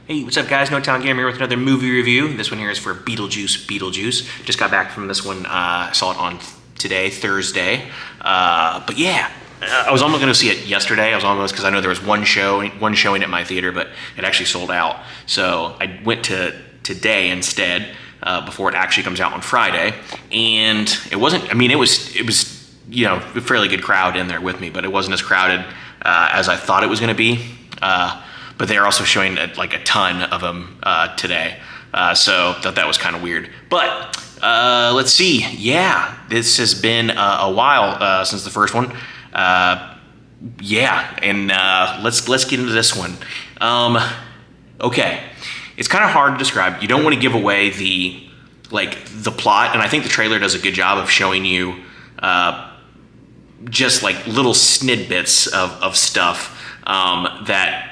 Hey, what's up, guys? No Town Gamer here with another movie review. This one here is for Beetlejuice. Just got back from this one. Saw it on today, Thursday. But yeah, I was almost going to see it yesterday. I was almost, because I know there was one showing at my theater, but it actually sold out. So I went to today instead, before it actually comes out on Friday. And it wasn't. I mean, it was a fairly good crowd in there with me, but it wasn't as crowded as I thought it was going to be. But they're also showing like a ton of them today. So thought that was kind of weird. But let's see. Yeah, this has been a while since the first one. Yeah, and let's get into this one. Okay, it's kind of hard to describe. You don't want to give away the plot, and I think the trailer does a good job of showing you just like little snippets of stuff that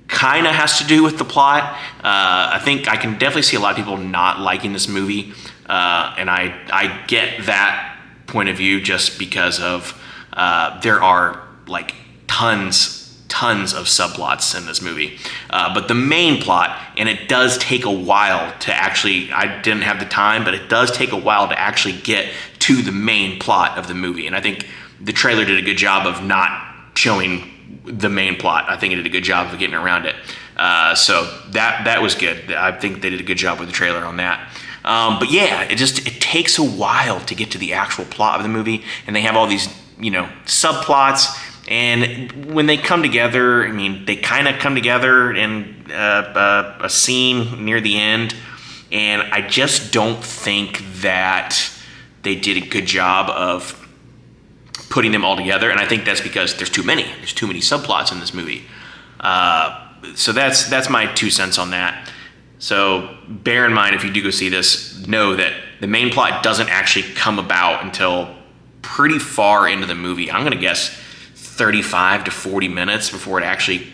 kind of has to do with the plot. I think I can definitely see a lot of people not liking this movie, and I get that point of view just because of there are like tons of subplots in this movie. But the main plot, and it does take a while to actually, I didn't have the time, but it does take a while to actually get to the main plot of the movie. And I think the trailer did a good job of not showing the main plot. I think it did a good job of getting around it. So that was good. I think they did a good job with the trailer on that. But yeah, it takes a while to get to the actual plot of the movie, and they have all these, subplots, and when they come together, I mean, they kind of come together in a scene near the end, and I just don't think that they did a good job of putting them all together, and I think that's because there's too many subplots in this movie. So that's my 2 cents on that. So bear in mind, if you do go see this, know that the main plot doesn't actually come about until pretty far into the movie. I'm gonna guess 35 to 40 minutes before it actually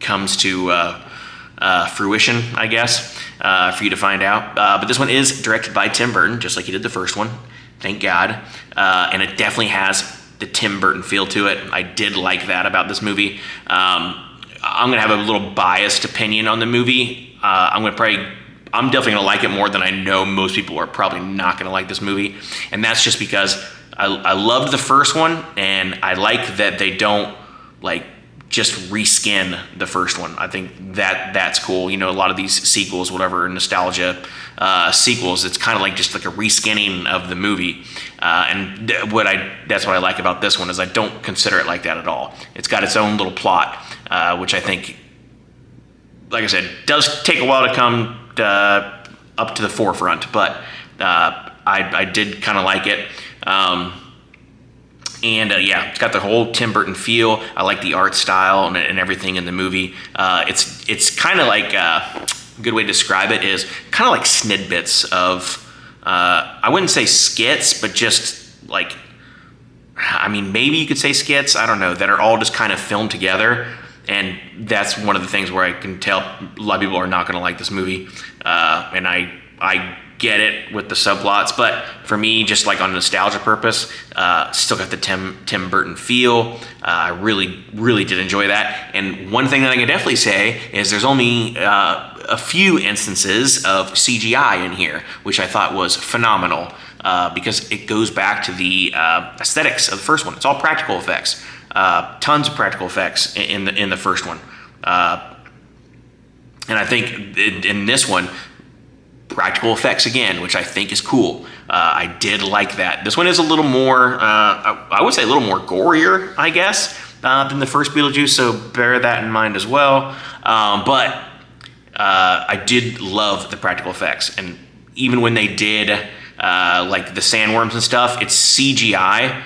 comes to fruition, I guess, for you to find out. But this one is directed by Tim Burton, just like he did the first one, thank God. And it definitely has the Tim Burton feel to it. I did like that about this movie. I'm gonna have a little biased opinion on the movie. I'm definitely gonna like it more than I know most people are probably not gonna like this movie. And that's just because I loved the first one, and I like that they don't just reskin the first one. I think that's cool. A lot of these sequels, whatever, nostalgia sequels, it's kind of like just like a reskinning of the movie. And that's what I like about this one, is I don't consider it like that at all. It's got its own little plot, which I think, like I said, does take a while to come up to the forefront, but I did kind of like it. Yeah, it's got the whole Tim Burton feel. I like the art style and everything in the movie. It's kind of like, a good way to describe it is kind of like snidbits of, I wouldn't say skits, but just maybe you could say skits, I don't know, that are all just kind of filmed together. And that's one of the things where I can tell a lot of people are not going to like this movie. And I get it with the subplots, but for me, just like on nostalgia purpose, still got the Tim Burton feel. I really did enjoy that. And one thing that I can definitely say is there's only a few instances of CGI in here, which I thought was phenomenal, because it goes back to the aesthetics of the first one. It's all practical effects, tons of practical effects in the first one. And I think in this one, practical effects again, which I think is cool. I did like that. This one is a little more, I would say a little more gorier, I guess, than the first Beetlejuice, so bear that in mind as well. But I did love the practical effects, and even when they did like the sandworms and stuff, it's CGI,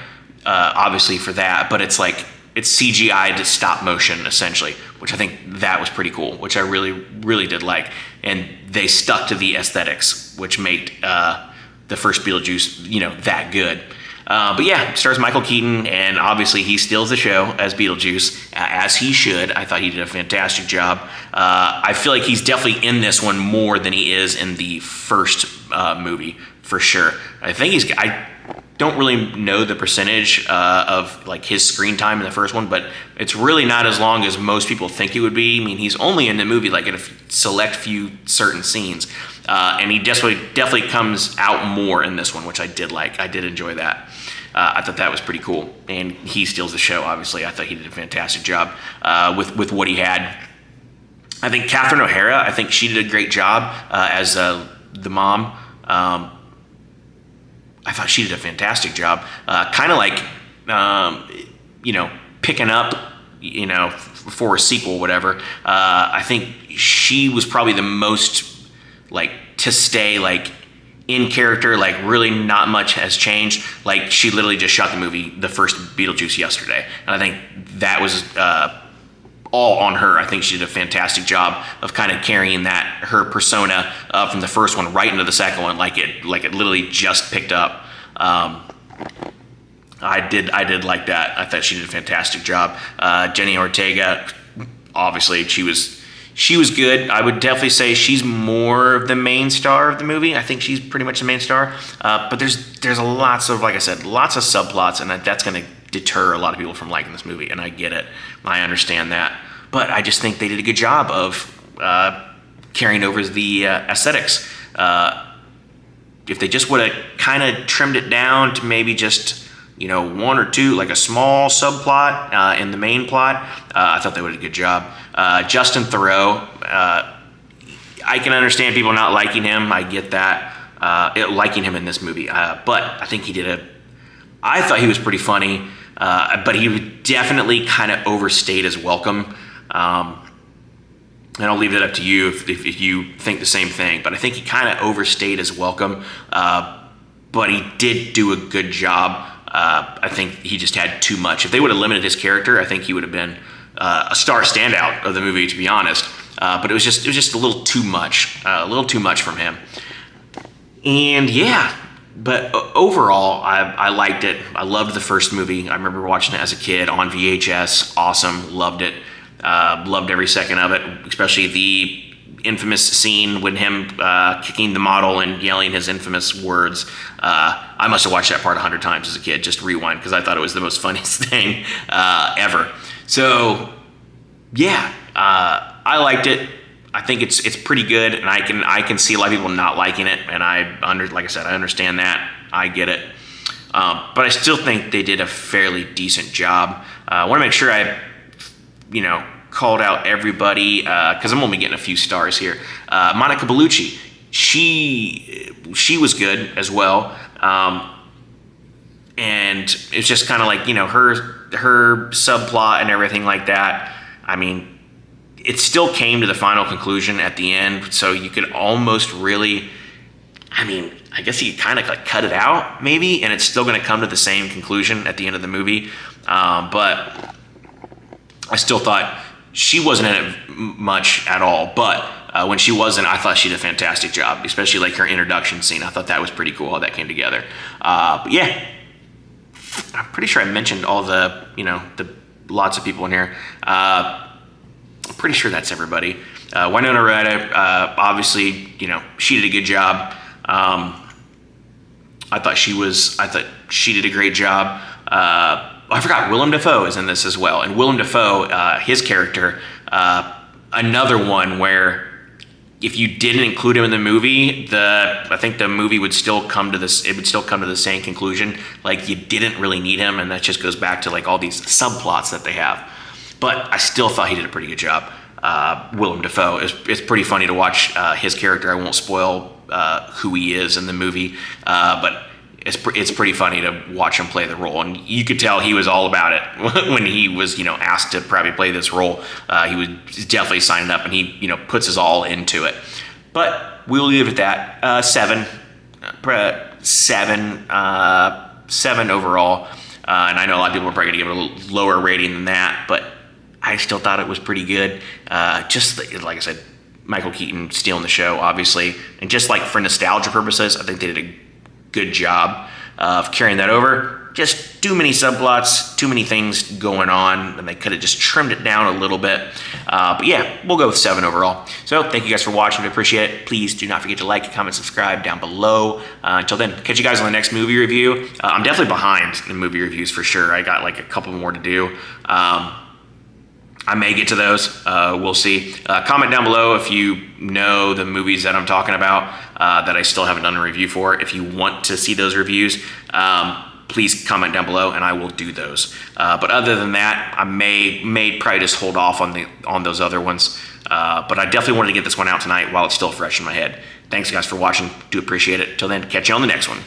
obviously for that, but it's CGI to stop motion essentially, which I think that was pretty cool, which I really did like. And they stuck to the aesthetics, which made the first Beetlejuice, that good. But yeah, it stars Michael Keaton, and obviously he steals the show as Beetlejuice, as he should. I thought he did a fantastic job. I feel like he's definitely in this one more than he is in the first movie, for sure. I think don't really know the percentage of like his screen time in the first one, but it's really not as long as most people think it would be. I mean, he's only in the movie like in a select few certain scenes, and he definitely comes out more in this one, which I did like. I did enjoy that. I thought that was pretty cool, and he steals the show. Obviously, I thought he did a fantastic job with what he had. I think Catherine O'Hara, I think she did a great job as the mom. I thought she did a fantastic job. Kind of like, picking up, for a sequel, whatever. I think she was probably the most, like, to stay, like, in character, like, really not much has changed. Like, she literally just shot the first Beetlejuice yesterday. And I think that was all on her. I think she did a fantastic job of kind of carrying her persona from the first one right into the second one, like it literally just picked up. I did like that. I thought she did a fantastic job. Jenny Ortega, obviously she was good. I would definitely say she's more of the main star of the movie. I think she's pretty much the main star. But there's lots of, like I said, lots of subplots, and that's going to deter a lot of people from liking this movie, and I get it. I understand that. But I just think they did a good job of carrying over the aesthetics. If they just would have kind of trimmed it down to maybe just, one or two, like a small subplot in the main plot, I thought they would have did a good job. Justin Theroux, I can understand people not liking him. I get that. Liking him in this movie. But I think I thought he was pretty funny, but he definitely kind of overstayed his welcome. And I'll leave it up to you if you think the same thing. But I think he kind of overstayed his welcome, but he did do a good job. I think he just had too much. If they would have limited his character, I think he would have been a star standout of the movie, to be honest. But it was just a little too much from him. And yeah, but overall, I liked it. I loved the first movie. I remember watching it as a kid on VHS. Awesome, loved it. Loved every second of it, especially the infamous scene with him kicking the model and yelling his infamous words. I must have watched that part 100 times as a kid, just rewind, because I thought it was the most funniest thing ever. So, yeah, I liked it. I think it's pretty good, and I can see a lot of people not liking it, and like I said, I understand that. I get it. But I still think they did a fairly decent job. I want to make sure I called out everybody, because I'm only getting a few stars here. Monica Bellucci, she was good as well, and it's just kind of like her subplot and everything like that. I mean, it still came to the final conclusion at the end, so you could almost really, I guess you kind of like cut it out maybe, and it's still going to come to the same conclusion at the end of the movie. But I still thought she wasn't in it much at all, but when she wasn't, I thought she did a fantastic job, especially like her introduction scene. I thought that was pretty cool how that came together. But yeah, I'm pretty sure I mentioned all the lots of people in here. I'm pretty sure that's everybody. Winona Ryder, obviously, she did a good job. I thought she did a great job. I forgot Willem Dafoe is in this as well, and Willem Dafoe, his character, another one where if you didn't include him in the movie, I think the movie would still come to this. It would still come to the same conclusion. Like, you didn't really need him, and that just goes back to like all these subplots that they have. But I still thought he did a pretty good job. Willem Dafoe, it's pretty funny to watch his character. I won't spoil who he is in the movie, but it's pretty funny to watch him play the role, and you could tell he was all about it when he was asked to probably play this role. He was definitely signing up, and he puts his all into it. But we'll leave it at that. Seven overall, and I know a lot of people are probably gonna give it a little lower rating than that, but I still thought it was pretty good. Just like I said, Michael Keaton stealing the show, obviously, and just like for nostalgia purposes, I think they did a good job of carrying that over. Just too many subplots, too many things going on, and they could have just trimmed it down a little bit. But yeah, we'll go with 7 overall. So thank you guys for watching. I appreciate it. Please do not forget to like, comment, subscribe down below. Until then, catch you guys on the next movie review. I'm definitely behind in movie reviews for sure. I got like a couple more to do. I may get to those. We'll see. Comment down below if you know the movies that I'm talking about that I still haven't done a review for. If you want to see those reviews, please comment down below and I will do those. But other than that, I may probably just hold off on those other ones. But I definitely wanted to get this one out tonight while it's still fresh in my head. Thanks guys for watching. Do appreciate it. Till then, catch you on the next one.